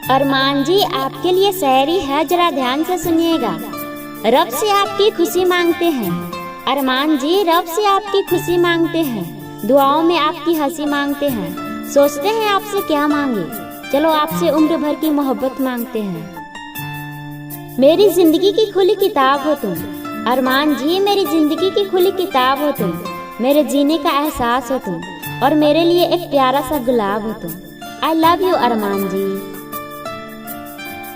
अरमान जी, आपके लिए शायरी है, जरा ध्यान से सुनिएगा। रब से आपकी खुशी मांगते हैं। अरमान जी, रब से आपकी खुशी मांगते हैं, दुआओं में आपकी हंसी मांगते हैं। सोचते हैं आपसे क्या मांगे, चलो आपसे उम्र भर की मोहब्बत मांगते हैं। मेरी जिंदगी की खुली किताब हो तुम। अरमान जी, मेरी जिंदगी की खुली किताब हो तुम, मेरे जीने का एहसास हो तुम, और मेरे लिए एक प्यारा सा गुलाब हो तुम। I love you Armaan ji.